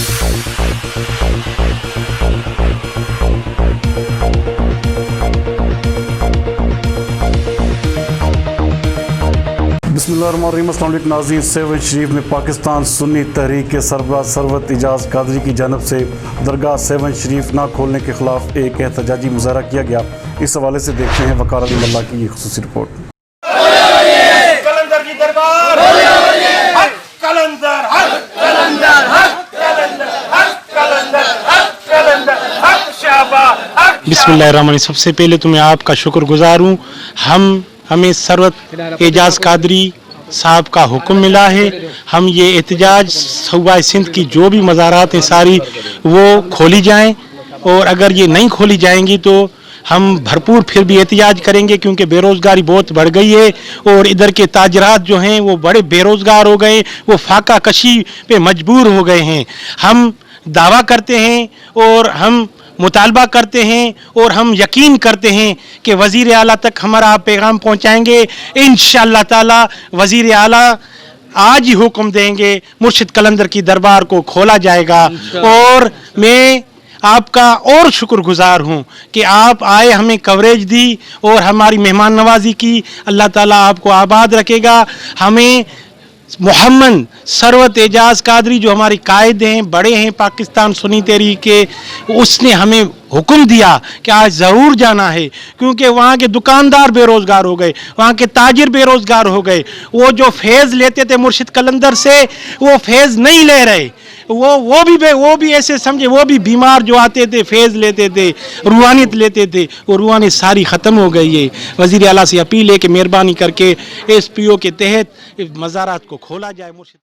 बिस्मिल्लाहिर्रहमानिर्रहीम। अस्सलाम वालेकुम नाज़रीन। 7 शरीफ में पाकिस्तान सुन्नी तहरीक के सरबराह सरवत एजाज कादरी की जानब से दरगाह 7 शरीफ ना खोलने के खिलाफ एक एहतजाजी मुजाहरा किया गया। इस हवाले से देखते हैं वकार अली मल्ला की खुसूसी रिपोर्ट। कलंदर की दरबार हक कलंदर हक कलंदर हक कलंदर हक कलंदर हक कलंदर हक शाबाश हक। बिस्मिल्लाहिर्रहमानिर्रहीम। सबसे पहले तो मैं आपका शुक्रगुजार हूँ। हमें सरवत एजाज कादरी साहब का हुक्म मिला है, हम ये एहतजाज सूबा सिंध की जो भी मज़ारात हैं सारी वो खोली जाएं, और अगर ये नहीं खोली जाएंगी तो हम भरपूर फिर भी एहतजाज करेंगे, क्योंकि बेरोज़गारी बहुत बढ़ गई है और इधर के ताजरात जो हैं वो बड़े बेरोज़गार हो गए, वो फाका कशी पे मजबूर हो गए हैं। हम दावा करते हैं और हम मुतालबा करते हैं और हम यकीन करते हैं कि वज़ीर आला तक हमारा पैगाम पहुंचाएंगे। इंशाअल्लाह ताला वज़ीर आला आज ही हुक्म देंगे, मुर्शिद कलंदर की दरबार को खोला जाएगा। और मैं आपका और शुक्रगुजार हूँ कि आप आए, हमें कवरेज दी और हमारी मेहमान नवाजी की। अल्लाह ताला आपको आबाद रखेगा। हमें मोहम्मद सरवत एजाज कादरी जो हमारे कायद हैं, बड़े हैं पाकिस्तान सुन्नी तहरीक के, उसने हमें हुक्म दिया कि आज ज़रूर जाना है, क्योंकि वहाँ के दुकानदार बेरोज़गार हो गए, वहाँ के ताजिर बेरोज़गार हो गए। वो जो फैज़ लेते थे मुर्शिद कलंदर से, वो फैज़ नहीं ले रहे। वो भी ऐसे समझे, वो भी बीमार जो आते थे फैज़ लेते थे, रूहानियत लेते थे, वो रूहानियत सारी ख़त्म हो गई है। वज़ीर आला से अपील है कि मेहरबानी करके SPO के तहत मज़ारात को खोला जाए। मुर्शिद